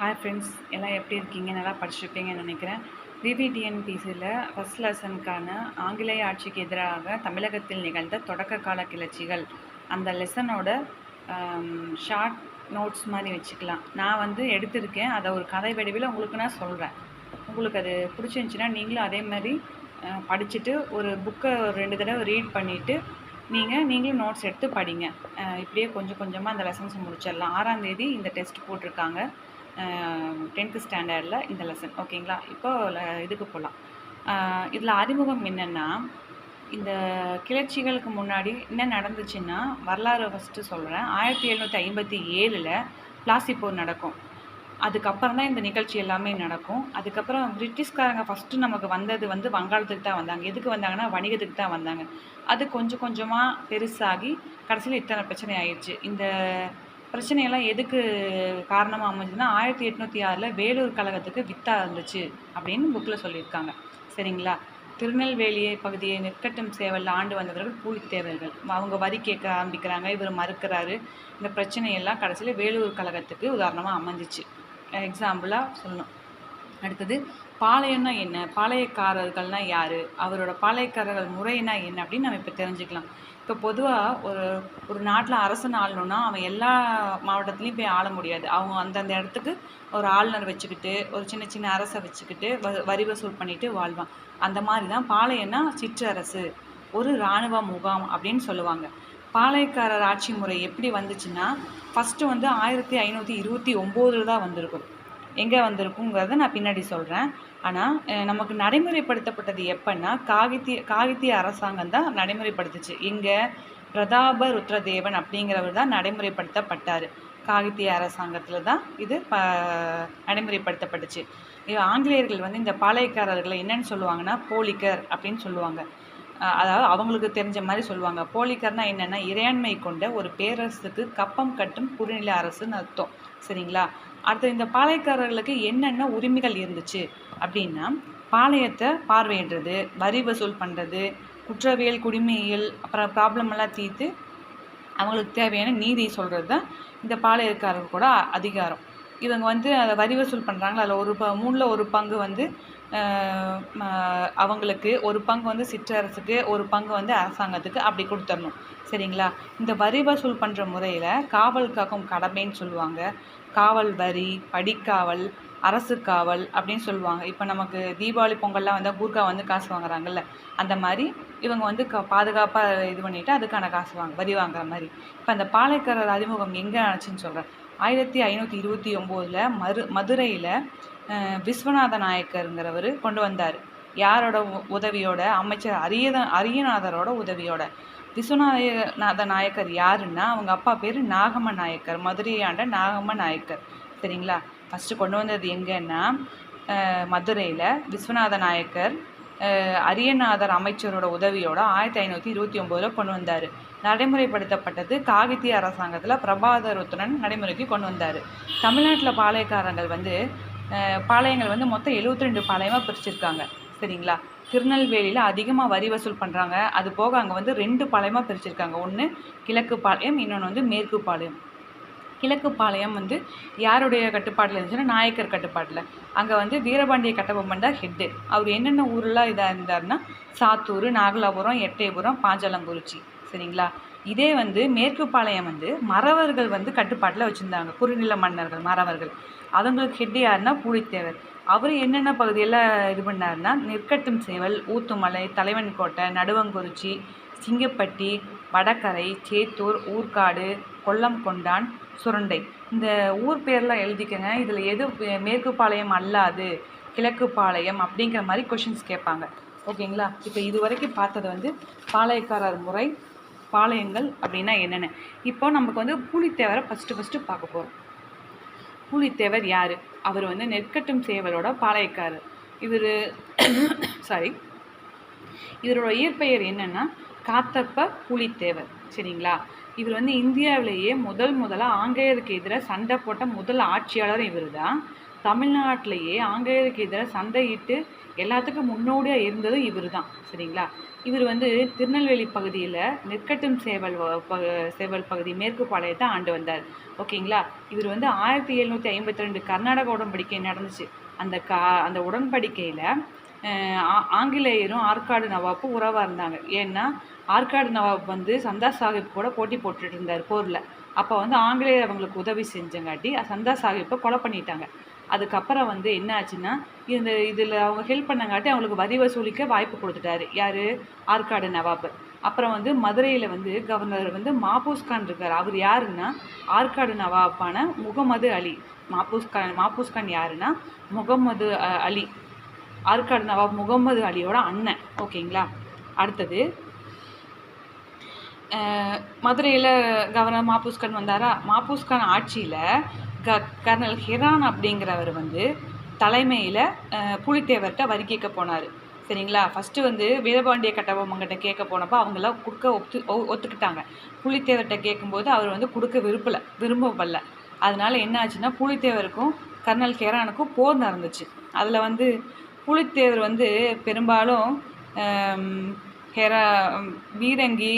Hi friends, எல்லாம் எப்படி இருக்கீங்க? நல்லா படிச்சிருப்பீங்கன்னு நினைக்கிறேன். விவிடிஎன்பிசியில் ஃபஸ்ட் லெசனுக்கான ஆங்கிலேய ஆட்சிக்கு எதிராக தமிழகத்தில் நிகழ்ந்த தொடக்க கால கிளர்ச்சிகள் அந்த லெசனோட ஷார்ட் நோட்ஸ் மாதிரி வச்சுக்கலாம். நான் வந்து எடுத்திருக்கேன். அதை ஒரு கதை வடிவில் உங்களுக்கு நான் சொல்கிறேன். உங்களுக்கு அது பிடிச்சிருந்துச்சின்னா நீங்களும் அதே மாதிரி படிச்சுட்டு ஒரு புக்கை ஒரு 2 தடவை ரீட் பண்ணிவிட்டு நீங்களும் நோட்ஸ் எடுத்து படிங்க. இப்படியே கொஞ்சம் கொஞ்சமாக அந்த லெசன்ஸை முடிச்சிடலாம். 6ஆம் தேதி இந்த டெஸ்ட் போட்டிருக்காங்க. 10th ஸ்டாண்டர்டில் இந்த லெசன். ஓகேங்களா? இப்போ இதுக்கு போகலாம். இதில் அறிமுகம் என்னென்னா, இந்த கிளர்ச்சிகளுக்கு முன்னாடி என்ன நடந்துச்சுன்னா, வரலாறு ஃபஸ்ட்டு சொல்கிறேன். 1757 பிளாசி போர் நடக்கும். அதுக்கப்புறம் தான் இந்த நிகழ்ச்சி எல்லாமே நடக்கும். அதுக்கப்புறம் பிரிட்டிஷ்காரங்க ஃபஸ்ட்டு நமக்கு வந்தது வந்து வங்காளத்துக்கு தான் வந்தாங்க. எதுக்கு வந்தாங்கன்னா, வணிகத்துக்கு தான் வந்தாங்க. அது கொஞ்சம் கொஞ்சமாக பெருசாகி கடைசியில் இத்தனை பிரச்சனை ஆயிடுச்சு. இந்த பிரச்சனையெல்லாம் எதுக்கு காரணமாக அமைஞ்சதுன்னா, 1806 வேலூர் கழகத்துக்கு வித்தா இருந்துச்சு அப்படின்னு புக்கில் சொல்லியிருக்காங்க. சரிங்களா? திருநெல்வேலி பகுதியை நெற்கட்டும் சேவலில் ஆண்டு வந்தவர்கள் பூலித்தேவர்கள். அவங்க வரி கேட்க ஆரம்பிக்கிறாங்க, இவர் மறுக்கிறாரு. இந்த பிரச்சனையெல்லாம் கடைசியில் வேலூர் கழகத்துக்கு உதாரணமாக அமைஞ்சிச்சு. எக்ஸாம்பிளாக சொல்லணும். அடுத்தது பாளையம்னா என்ன, பாளையக்காரர்கள்னால் யார், அவரோட பாளையக்காரர்கள் முறைனா என்ன அப்படின்னு நம்ம இப்போ தெரிஞ்சுக்கலாம். இப்போ பொதுவாக ஒரு நாட்டில் அரசன் ஆளணுன்னா அவன் எல்லா மாவட்டத்துலேயும் போய் ஆள முடியாது. அவங்க அந்தந்த இடத்துக்கு ஒரு ஆளுநர் வச்சுக்கிட்டு, ஒரு சின்ன சின்ன அரசை வச்சுக்கிட்டு வரி வசூல் பண்ணிட்டு வாழ்வான். அந்த மாதிரி தான் பாளையம்னா சிற்றரசு, ஒரு இராணுவ முகாம் அப்படின்னு சொல்லுவாங்க. பாளையக்காரர் ஆட்சி முறை எப்படி வந்துச்சுன்னா, ஃபஸ்ட்டு வந்து 1529 தான் வந்திருக்கும். எங்கே வந்திருக்குங்கிறத நான் பின்னாடி சொல்கிறேன். ஆனால் நமக்கு நடைமுறைப்படுத்தப்பட்டது எப்போன்னா, காகித்திய அரசாங்கம் தான் நடைமுறைப்படுத்துச்சு. இங்கே பிரதாப ருத்ரதேவன் அப்படிங்கிறவர் தான் நடைமுறைப்படுத்தப்பட்டார். காகித்திய அரசாங்கத்தில் தான் இது நடைமுறைப்படுத்தப்பட்டுச்சு. ஆங்கிலேயர்கள் வந்து இந்த பாளையக்காரர்களை என்னன்னு சொல்லுவாங்கன்னா, போலிக்கர் அப்படின்னு சொல்லுவாங்க. அதாவது அவங்களுக்கு தெரிஞ்ச மாதிரி சொல்லுவாங்க. போலிக்கர்னால் என்னென்னா, இறையாண்மை கொண்ட ஒரு பேரரசுக்கு கப்பம் கட்டும் குறுநில அரசுன்னு அர்த்தம். சரிங்களா? அடுத்து இந்த பாளையக்காரர்களுக்கு என்னென்ன உரிமைகள் இருந்துச்சு அப்படின்னா, பாளையத்தை பார்வையிடுறது, வரி வசூல் பண்ணுறது, குற்றவியல் குடிமையியல் அப்புறம் ப்ராப்ளமெல்லாம் தீர்த்து அவங்களுக்கு தேவையான நீதி சொல்கிறது தான் இந்த பாளையக்காரர்களோட அதிகாரம். இவங்க வந்து அதை வரி வசூல் பண்ணுறாங்களா, அதில் மூணில் ஒரு பங்கு வந்து அவங்களுக்கு, ஒரு பங்கு வந்து சிற்றரசுக்கு, ஒரு பங்கு வந்து அரசாங்கத்துக்கு அப்படி கொடுத்துடணும். சரிங்களா? இந்த வரி வசூல் பண்ணுற முறையில் காவல் காக்கும் கடமைன்னு சொல்லுவாங்க. காவல் வரி, படிக்காவல், அரசு காவல் அப்படின்னு சொல்லுவாங்க. இப்போ நமக்கு தீபாவளி பொங்கல்லாம் வந்தால் கூர்க்கா வந்து காசு வாங்குறாங்கல்ல, அந்த மாதிரி இவங்க வந்து பாதுகாப்பாக இது பண்ணிவிட்டு அதுக்கான காசு வரி வாங்குற மாதிரி. இப்போ அந்த பாளையக்காரர் அறிமுகம் எங்கே ஆச்சுன்னு சொல்கிறேன். 1529 மதுரையில் விஸ்வநாத நாயக்கருங்கிறவர் கொண்டு வந்தார். யாரோட உதவியோட? அமைச்சர் அரியநாதரோட உதவியோட. விஸ்வநாத நாயக்கர் யாருன்னா, அவங்க அப்பா பேர் நாகம்ம நாயக்கர், மதுரையாண்ட நாகம்ம நாயக்கர். சரிங்களா? ஃபஸ்ட்டு கொண்டு வந்தது எங்கன்னா, மதுரையில் விஸ்வநாத நாயக்கர் அரியநாதர் அமைச்சரோட உதவியோட 1529 கொண்டு வந்தார். நடைமுறைப்படுத்தப்பட்டது காகித்திய அரசாங்கத்தில் பிரபாகரருத்ரன் நடைமுறைக்கு கொண்டு வந்தார். தமிழ்நாட்டில் பாளையங்கள் வந்து மொத்தம் 72 பாளையமாக பிரிச்சிருக்காங்க. சரிங்களா? திருநெல்வேலியில் அதிகமாக வரி வசூல் பண்ணுறாங்க. அது போக அங்கே வந்து 2 பாளையமாக பிரிச்சிருக்காங்க. ஒன்று கிழக்கு பாளையம், இன்னொன்று வந்து மேற்கு பாளையம். கிழக்கு பாளையம் வந்து யாருடைய கட்டுப்பாட்டில் இருந்துச்சுன்னா, நாயக்கர் கட்டுப்பாட்டில். அங்கே வந்து வீரபாண்டிய கட்டபொம்மன் தான் ஹெட்டு. அவர் என்னென்ன ஊரெலாம் இதாக இருந்தார்னா, சாத்தூர், நாகலாபுரம், எட்டயபுரம், பாஞ்சாலங்குறிச்சி. சரிங்களா? இதே வந்து மேற்கு பாளையம் வந்து மறவர்கள் வந்து கட்டுப்பாட்டில் வச்சுருந்தாங்க. குறுநில மன்னர்கள் மறவர்கள். அவங்களுக்கு ஹெட்டு யாருன்னா பூலித்தேவர். அவர் என்னென்ன பகுதியெல்லாம் இது பண்ணார்னா, நெற்கட்டும் சேவல், ஊத்துமலை, தலைவன்கோட்டை, நடுவங்குறிச்சி, சிங்கப்பட்டி, வடகரை, சேத்தூர், ஊர்காடு, கொல்லம்கொண்டான், சுரண்டை. இந்த ஊர் பேர்லாம் எழுதிக்கங்க. இதில் எது மேற்கு பாளையம் அல்லாது கிழக்கு பாளையம் அப்படிங்கிற மாதிரி கொஷின்ஸ் கேட்பாங்க. ஓகேங்களா? இப்போ இது வரைக்கும் பார்த்தது வந்து பாளையக்காரர் முறை, பாளையங்கள் அப்படின்னா என்னென்ன. இப்போ நமக்கு வந்து பூலித்தேவரை ஃபஸ்ட்டு பார்க்க போகிறோம். பூலித்தேவர் யார்? அவர் வந்து நெற்கட்டும் சேவலோட பாளையக்காரர். இவரோட இயற்பெயர் என்னென்னா காத்தப்ப பூலித்தேவர். சரிங்களா? இவர் வந்து இந்தியாவிலேயே முதலாக ஆங்கிலேயருக்கு எதிராக சண்டை போட்ட முதல் ஆட்சியாளர் இவர் தான். தமிழ்நாட்டிலேயே ஆங்கிலேயருக்கு எதிராக சண்டையிட்டு எல்லாத்துக்கும் முன்னோடியாக இருந்ததும் இவர் தான். சரிங்களா? இவர் வந்து திருநெல்வேலி பகுதியில் நெற்கட்டும் சேவல் பகுதி மேற்கு பாளையத்தை ஆண்டு வந்தார். ஓகேங்களா? இவர் வந்து 1752 கர்நாடக உடன்படிக்கை நடந்துச்சு. அந்த உடன்படிக்கையில் ஆங்கிலேயரும் ஆற்காடு நவாப்பும் உறவாக இருந்தாங்க. ஏன்னா ஆற்காடு நவாப் வந்து சந்தா சாஹிப் கூட போட்டி போட்டுட்டு இருந்தார் போரில். அப்போ வந்து ஆங்கிலேயர் அவங்களுக்கு உதவி செஞ்சங்காட்டி சந்தா சாஹிப்பை கொலை பண்ணிட்டாங்க. அதுக்கப்புறம் வந்து என்ன ஆச்சுன்னா, இதில் அவங்க ஹெல்ப் பண்ணங்காட்டி அவங்களுக்கு வரி வசூலிக்க வாய்ப்பு கொடுத்துட்டாரு. யார்? ஆற்காடு நவாப். அப்புறம் வந்து மதுரையில் வந்து கவர்னர் வந்து மாபூஸ் கான் இருக்கார். அவர் யாருன்னா ஆற்காடு நவாப்பான முகமது அலி. மாபூஸ் கான் யாருன்னா முகமது அலி. ஆற்காடு நவாப் முகமது அலியோட அண்ணன். ஓகேங்களா? அடுத்தது மதுரையில் கவர்னர் மாபூஸ் கான் வந்தாரா? மாபூஸ் கான் ஆட்சியில் கர்னல் ஹிரான் அப்படிங்கிறவர் வந்து தலைமையில் புலித்தேவர்கிட்ட வரி கேட்க போனார். சரிங்களா? ஃபஸ்ட்டு வந்து வீரபாண்டிய கட்டபொம்மன்கிட்ட கேட்க போனப்போ அவங்களாம் ஒத்துக்கிட்டாங்க. புலித்தேவர்கிட்ட கேட்கும்போது அவர் வந்து கொடுக்க விரும்பவில்லை. அதனால என்ன ஆச்சுன்னா புலித்தேவருக்கும் கர்னல் ஹெரானுக்கும் போர் நடந்துச்சு. அதில் வந்து புலித்தேவர் வந்து பெரும்பாலும் பீரங்கி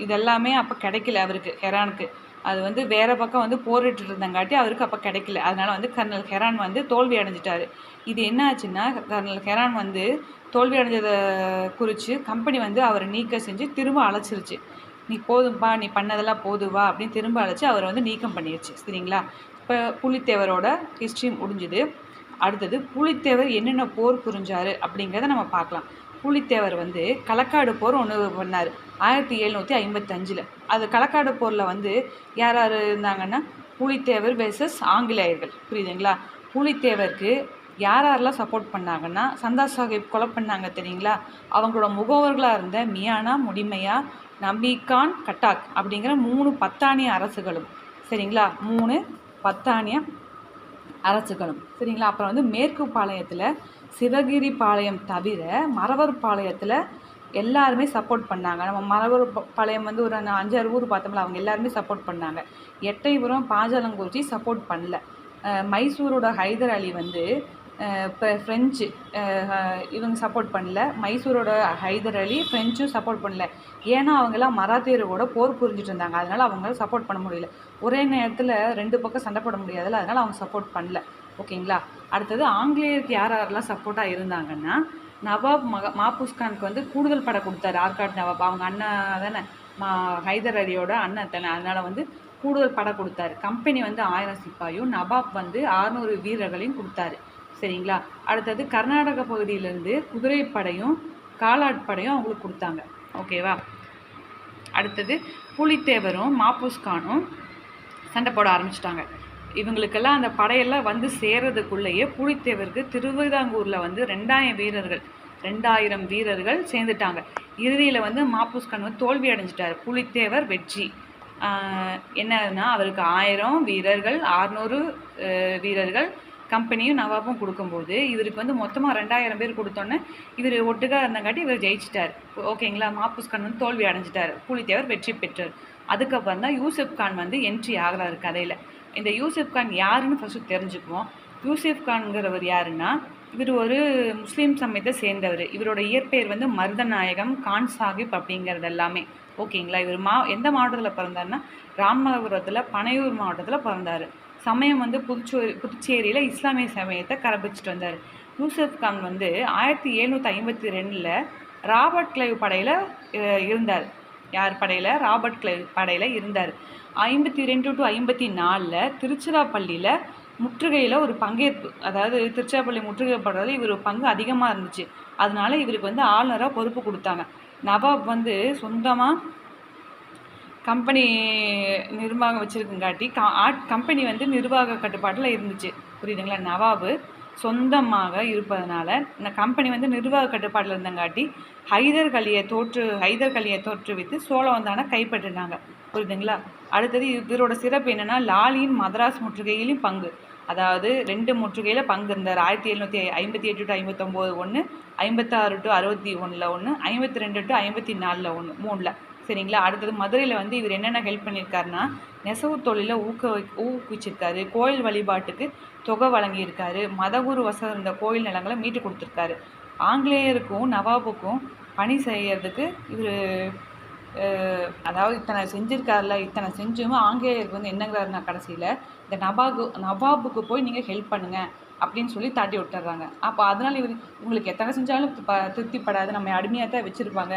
இதெல்லாமே அப்போ கிடைக்கல அவருக்கு, ஹெரானுக்கு. அது வந்து வேறு பக்கம் வந்து போரிட்டு இருந்தங்காட்டி அவருக்கு அப்போ கிடைக்கல. அதனால் வந்து கர்னல் ஹெரான் வந்து தோல்வி அடைஞ்சிட்டார். இது என்ன ஆச்சுன்னா கர்னல் ஹெரான் வந்து தோல்வி அடைஞ்சதை குறித்து கம்பெனி வந்து அவரை நீக்க செஞ்சு திரும்ப அழைச்சிருச்சு. நீ போதும்பா, நீ பண்ணதெல்லாம் போதுவா அப்படின்னு திரும்ப அழைச்சி அவரை வந்து நீக்கம் பண்ணிடுச்சு. சரிங்களா? இப்போ புலித்தேவரோட ஹிஸ்ட்ரி முடிஞ்சுது. அடுத்தது புலித்தேவர் என்னென்ன போர் புரிஞ்சார் அப்படிங்கிறத நம்ம பார்க்கலாம். புலித்தேவர் வந்து களக்காடு போர் ஒன்று பண்ணார் 1755. அது களக்காடு போரில் வந்து யார் யார் இருந்தாங்கன்னா புலித்தேவர் வெர்சஸ் ஆங்கிலேயர்கள். புரியுதுங்களா? புலித்தேவருக்கு யாரெல்லாம் சப்போர்ட் பண்ணாங்கன்னா சந்தா சாஹிப் கொலை பண்ணாங்க தெரியுங்களா? அவங்களோட முகவர்களாக இருந்த மியானா, முடிமையா, நம்பிகான், கட்டாக் அப்படிங்கிற 3 பத்தானிய அரசுகளும். சரிங்களா? 3 பத்தானிய அரசுகளும். சரிங்களா? அப்புறம் வந்து மேற்கு பாளையத்தில் சிவகிரி பாளையம் தவிர மறவர் பாளையத்தில் எல்லாருமே சப்போர்ட் பண்ணாங்க. நம்ம மறவர் பாளையம் வந்து ஒரு 5-6 ஊர் பார்த்தோம்ல, அவங்க எல்லாருமே சப்போர்ட் பண்ணாங்க. எட்டயபுரம், பாஞ்சாலங்குறிச்சி சப்போர்ட் பண்ணல. மைசூரோட ஹைதர் அலி வந்து இப்போ ஃப்ரெஞ்சு இவங்க சப்போர்ட் பண்ணல. மைசூரோட ஹைதர் அலி ஃப்ரெஞ்சும் சப்போர்ட் பண்ணல. ஏன்னா அவங்கெல்லாம் மராத்தியரோட போர் புரிஞ்சுட்டு இருந்தாங்க. அதனால் அவங்களால சப்போர்ட் பண்ண முடியல. ஒரே நேரத்தில் 2 பக்கம் சண்டை போட முடியாதுல்ல, அதனால் அவங்க சப்போர்ட் பண்ணல. ஓகேங்களா? அடுத்தது ஆங்கிலேயருக்கு யாரெல்லாம் சப்போர்ட்டாக இருந்தாங்கன்னா நவாப் மாபூஸ் கானுக்கு வந்து கூடுதல் படை கொடுத்தாரு ஆற்காடு நவாப். அவங்க அண்ணன் தானே, ஹைதர் அலியோட அண்ணன் தானே, அதனால் வந்து கூடுதல் படை கொடுத்தாரு. கம்பெனி வந்து 1000 சிப்பாயும் நவாப் வந்து 600 வீரர்களையும் கொடுத்தாரு. சரிங்களா? அடுத்தது கர்நாடக பகுதியிலேருந்து குதிரைப்படையும் காலாட்படையும் அவங்களுக்கு கொடுத்தாங்க. ஓகேவா? அடுத்தது புலித்தேவரும் மாபூஸ் கானும் சண்டை போட ஆரம்பிச்சிட்டாங்க. இவங்களுக்கெல்லாம் அந்த படையெல்லாம் வந்து சேர்றதுக்குள்ளேயே புலித்தேவருக்கு திருவிதாங்கூரில் வந்து 2000 வீரர்கள் சேர்ந்துட்டாங்க. இறுதியில் வந்து மாபூஸ் கான் வந்து தோல்வி அடைஞ்சிட்டார். புலித்தேவர் வெற்றி. என்னன்னா அவருக்கு 1000 வீரர்கள், 600 வீரர்கள் கம்பெனியும் நவாபும் கொடுக்கும்போது இவருக்கு வந்து மொத்தமாக 2000 பேர் கொடுத்தோன்னே இவர் ஒட்டுக்காக இருந்தங்காட்டி இவர் ஜெயிச்சிட்டார். ஓகேங்களா? மாபூஸ் கான் வந்து தோல்வி அடைஞ்சிட்டார். புலித்தேவர் வெற்றி பெற்றார். அதுக்கப்புறம் தான் யூசுப் கான் வந்து என்ட்ரி ஆகிறாரு கதையில். இந்த யூசுப் கான் யாருன்னு ஃபஸ்ட்டு தெரிஞ்சுக்குவோம். யூசுப் கான்கிறவர் யாருன்னா இவர் ஒரு முஸ்லீம் சமயத்தை சேர்ந்தவர். இவரோட இயற்பெயர் வந்து மருதநாயகம் கான் சாஹிப் அப்படிங்கிறது எல்லாமே. ஓகேங்களா? இவர் எந்த மாவட்டத்தில் பிறந்தாருன்னா ராமநாதபுரத்தில் பனையூர் மாவட்டத்தில் பிறந்தார். சமயம் வந்து புதுச்சேரியில் இஸ்லாமிய சமயத்தை கடைபிடிச்சிட்டு வந்தார். யூசுப் கான் வந்து 1752 ராபர்ட் கிளைவ் படையில் இருந்தார். யார் படையில்? ராபர்ட் கிளைவ் படையில் இருந்தார். 52 to 54 திருச்சிராப்பள்ளியில் முற்றுகையில் ஒரு பங்கேற்பு, அதாவது திருச்சிராப்பள்ளி முற்றுகைப்படுறது இவர் பங்கு அதிகமாக இருந்துச்சு. அதனால இவருக்கு வந்து ஆளுநராக பொறுப்பு கொடுத்தாங்க. நவாப் வந்து சொந்தமாக கம்பெனி நிர்வாகம் வச்சுருக்குங்காட்டி கம்பெனி வந்து நிர்வாக கட்டுப்பாட்டில் இருந்துச்சு. புரியுதுங்களா? நவாபு சொந்தமாக இருப்பதனால கம்பெனி வந்து நிர்வாக கட்டுப்பாட்டில் இருந்தங்காட்டி ஹைதர் கலியை தோற்றுவித்து சோழவந்தானை கைப்பற்றினாங்க. புரியுதுங்களா? அடுத்தது இதோட சிறப்பு என்னென்னா லாலியின் மதராஸ் முற்றுகையிலும் பங்கு, அதாவது 2 முற்றுகையில் பங்கு இருந்தார். 1758 to 59 ஒன்று, 56 to 61 ஒன்று, 52 to 54 ஒன்று, 3. சரிங்களா. அடுத்தது மதுரையில் வந்து இவர் என்னென்ன ஹெல்ப் பண்ணியிருக்காருன்னா, நெசவு தொழிலை ஊக்குவிச்சிருக்காரு, கோயில் வழிபாட்டுக்கு தொகை வழங்கியிருக்காரு, மதகுரு வசம் இருந்த கோயில் நிலங்களை மீட்டு கொடுத்துருக்காரு. ஆங்கிலேயருக்கும் நவாபுக்கும் பணி செய்யறதுக்கு இவர் அதாவது இத்தனை செஞ்சுருக்காருல, இத்தனை செஞ்சும் ஆங்கிலேயருக்கு வந்து என்னங்கிறாருன்னா கடைசியில் இந்த நவாபுக்கு போய் நீங்கள் ஹெல்ப் பண்ணுங்கள் அப்படின்னு சொல்லி தாட்டி விட்டுறாங்க. அப்போ அதனால் உங்களுக்கு எத்தனை செஞ்சாலும் திருப்திப்படாது, நம்ம அடிமையாக தான் வச்சுருப்பாங்க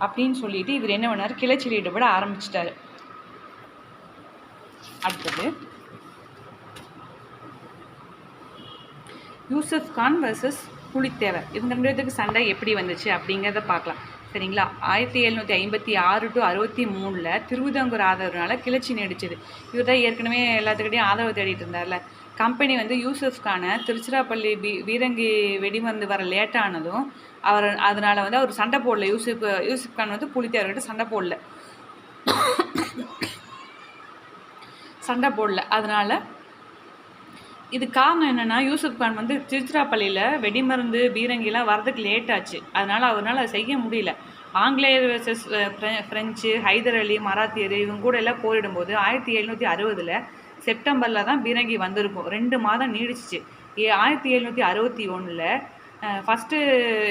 அப்படின்னு சொல்லிட்டு இவர் என்ன பண்ணார், கிளர்ச்சியில் ஈடுபட ஆரம்பிச்சிட்டாரு. அடுத்தது யூசுப் கான் வர்சஸ் புலித்தேவர், இவங்க 2 பேருக்கு சண்டை எப்படி வந்துச்சு அப்படிங்கிறத பார்க்கலாம். சரிங்களா. 1756 to 63 திருவிதாங்கூர் ஆதரவுனால கிளர்ச்சி நீடிச்சது. இவர் தான் ஏற்கனவே எல்லாத்துக்கிட்டையும் ஆதரவு தேடிட்டு இருந்தார்ல. கம்பெனி வந்து யூசுப் கானை திருச்சிராப்பள்ளி பீரங்கி வெடிமருந்து வர லேட்டானதும் அதனால் வந்து அவர் சண்டை போடல. யூசுப் கான் வந்து புலித்தேவர்கிட்ட சண்டை போடல. அதனால் இது காரணம் என்னென்னா, யூசுப் கான் வந்து திருச்சிராப்பள்ளியில் வெடிமருந்து பீரங்கிலாம் வரதுக்கு லேட் ஆச்சு. அதனால் அவரால் அதை செய்ய முடியல. ஆங்கிலேயர் வெர்சஸ் ஃப்ரெஞ்சு, ஹைதர் அலி, மராத்தியர் இவங்க கூட எல்லாம் போரிடும்போது 1760 செப்டம்பரில் தான் பீரங்கி வந்திருக்கும். 2 மாதம் நீடிச்சிச்சு. 1761 ஃபஸ்ட்டு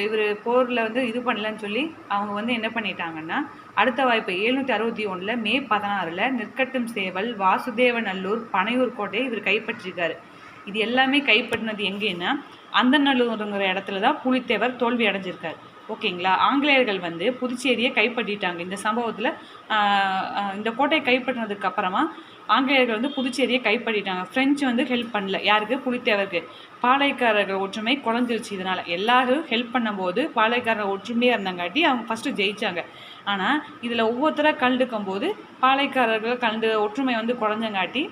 இவர் போரில் வந்து இது பண்ணலன்னு சொல்லி அவங்க வந்து என்ன பண்ணிட்டாங்கன்னா, அடுத்த வாய்ப்பு 1761 மே 16 நெற்கட்டும் சேவல், வாசுதேவநல்லூர், பனையூர் கோட்டையை இவர் கைப்பற்றிருக்காரு. இது எல்லாமே கைப்பற்றினது எங்கேன்னா அந்தநல்லூருங்கிற இடத்துல தான் புலித்தேவர் தோல்வி அடைஞ்சிருக்காரு. ஓகேங்களா. ஆங்கிலேயர்கள் வந்து புதுச்சேரியை கைப்பற்றிட்டாங்க. இந்த சம்பவத்தில் இந்த கோட்டையை கைப்பற்றினதுக்கு அப்புறமா ஆங்கிலேயர்கள் வந்து புதுச்சேரியை கைப்பற்றிட்டாங்க. ஃப்ரெஞ்சு வந்து ஹெல்ப் பண்ணல. யாருக்கு? புலித்தேவருக்கு. பாளையக்காரர்கள் ஒற்றுமை குறைஞ்சிருச்சு. இதனால் எல்லாரும் ஹெல்ப் பண்ணும்போது பாளையக்காரர்கள் ஒற்றுமையாக இருந்தங்காட்டி அவங்க ஃபஸ்ட்டு ஜெயித்தாங்க. ஆனால் இதில் ஒவ்வொருத்தராக கலந்துக்கும் போது பாளையக்காரர்கள் ஒற்றுமை வந்து குறைஞ்சங்காட்டி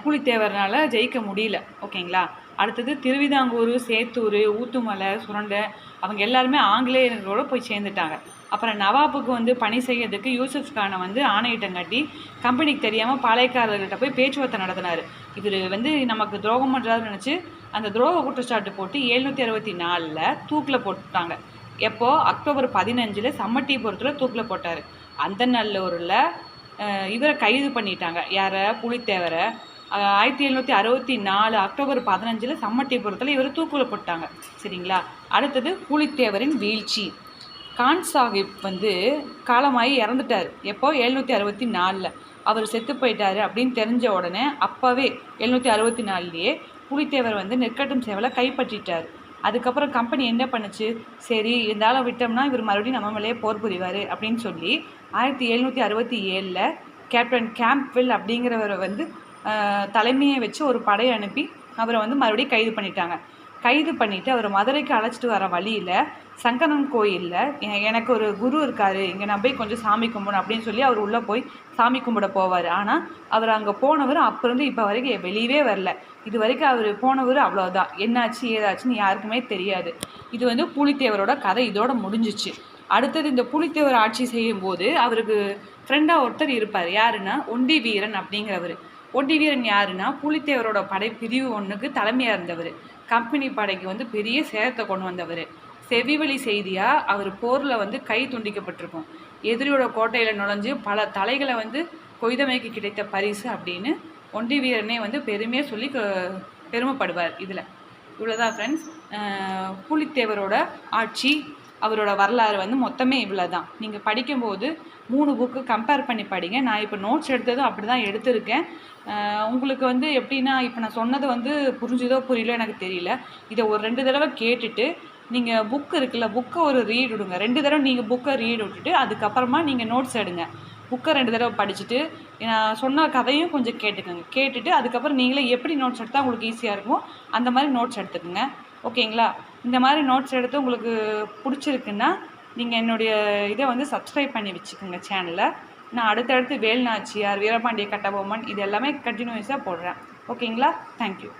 புலித்தேவர்னால் ஜெயிக்க முடியல. ஓகேங்களா. அடுத்தது திருவிதாங்கூர், சேத்தூர், ஊத்துமலை, சுரண்டை அவங்க எல்லாருமே ஆங்கிலேயர்களோடு போய் சேர்ந்துட்டாங்க. அப்புறம் நவாபுக்கு வந்து பணி செய்யறதுக்கு யூசுப் கானை வந்து ஆணையிட்டங்காட்டி கம்பெனிக்கு தெரியாமல் பாளையக்காரர்கிட்ட போய் பேச்சுவார்த்தை நடத்தினார். இவர் வந்து நமக்கு துரோகம் பண்ணுறாருன்னு நினச்சி அந்த துரோக குற்றச்சாட்டு போட்டு 1764 தூக்கில் போட்டுட்டாங்க. எப்போது? அக்டோபர் 15 சம்மட்டிபுரத்தில் தூக்கில் போட்டார். அந்தநல்லூரில் இவரை கைது பண்ணிட்டாங்க. யாரை? புலித்தேவரை. 1764 அக்டோபர் 15 சம்மட்டிபுரத்தில் இவர் தூக்கில் போட்டாங்க. சரிங்களா. அடுத்தது புலித்தேவரின் வீழ்ச்சி. கான் சாஹிப் வந்து காலமாகி இறந்துட்டார். எப்போ? 1764 அவர் செத்து போயிட்டார் அப்படின்னு தெரிஞ்ச உடனே அப்போவே 1764 புலித்தேவர் வந்து நெற்கட்டும் சேவலை கைப்பற்றிட்டார். அதுக்கப்புறம் கம்பெனி என்ன பண்ணுச்சு, சரி இருந்தாலும் விட்டோம்னா இவர் மறுபடியும் நம்ம மேலேயே போர் புரிவார் அப்படின்னு சொல்லி 1767 கேப்டன் கேம்ப்வெல் அப்படிங்கிறவரை வந்து தலைமையை வச்சு ஒரு படை அனுப்பி அவரை வந்து மறுபடியும் கைது பண்ணிட்டாங்க. கைது பண்ணிவிட்டு அவர் மதுரைக்கு அழைச்சிட்டு வர வழியில் சங்கரன் கோயிலில் எனக்கு ஒரு குரு இருக்கார், இங்கே நான் போய் கொஞ்சம் சாமி கும்பிடணும் அப்படின்னு சொல்லி அவர் உள்ளே போய் சாமி கும்பிட போவார். ஆனால் அவர் அங்கே போனவர் அப்போ இருந்து இப்போ வரைக்கும் வெளியவே வரல. இது வரைக்கும் அவர் போனவர் அவ்வளோதான். என்னாச்சு ஏதாச்சுன்னு யாருக்குமே தெரியாது. இது வந்து புலித்தேவரோட கதை இதோட முடிஞ்சிச்சு. அடுத்தது இந்த புலித்தேவர் ஆட்சி செய்யும்போது அவருக்கு ஃப்ரெண்டாக ஒருத்தர் இருப்பார். யாருன்னா ஒண்டி வீரன் அப்படிங்கிறவர். ஒண்டி வீரன் யாருன்னா புலித்தேவரோட படை பிரிவு 1க்கு தலைமையாக இருந்தவர். கம்பெனி படைக்கு வந்து பெரிய சேதத்தை கொண்டு வந்தவர். செவிவழி செய்தியாக அவர் போரில் வந்து கை துண்டிக்கப்பட்டிருக்கும். எதிரியோட கோட்டையில் நுழைஞ்சு பல தலைகளை வந்து கொய்தமைக்கு கிடைத்த பரிசு அப்படின்னு ஒண்டி வீரனே வந்து பெருமையாக சொல்லி பெருமைப்படுவார். இதில் இவ்வளோதான் ஃப்ரெண்ட்ஸ். புலித்தேவரோட ஆட்சி, அவரோட வரலாறு வந்து மொத்தமே இவ்வளோ தான். நீங்கள் படிக்கும்போது 3 புக்கு கம்பேர் பண்ணி படிங்க. நான் இப்போ நோட்ஸ் எடுத்ததும் அப்படி தான் எடுத்திருக்கேன். உங்களுக்கு வந்து எப்படின்னா, இப்போ நான் சொன்னது வந்து புரிஞ்சுதோ புரியலோ எனக்கு தெரியல. இதை ஒரு 2 தடவை கேட்டுட்டு நீங்கள் புக்கு இருக்குல்ல, புக்கை ஒரு ரீட் விடுங்க. 2 தடவை நீங்கள் புக்கை ரீட் விட்டுட்டு அதுக்கப்புறமா நீங்கள் நோட்ஸ் எடுங்க. புக்கை 2 தடவை படிச்சுட்டு நான் சொன்ன கதையும் கொஞ்சம் கேட்டுட்டு அதுக்கப்புறம் நீங்களே எப்படி நோட்ஸ் எடுத்தால் உங்களுக்கு ஈஸியாக இருக்குமோ அந்த மாதிரி நோட்ஸ் எடுத்துக்கோங்க. ஓகேங்களா. இந்த மாதிரி நோட்ஸ் எடுத்து உங்களுக்கு பிடிச்சிருக்குன்னா நீங்கள் என்னுடைய இதை வந்து சப்ஸ்கிரைப் பண்ணி வச்சுக்கோங்க சேனலை. நான் அடுத்தடுத்து வேல்நாச்சியார், வீரபாண்டிய கட்டபொம்மன் இது எல்லாமே கண்டினியூஸாக போடுறேன். ஓகேங்களா. தேங்க்யூ.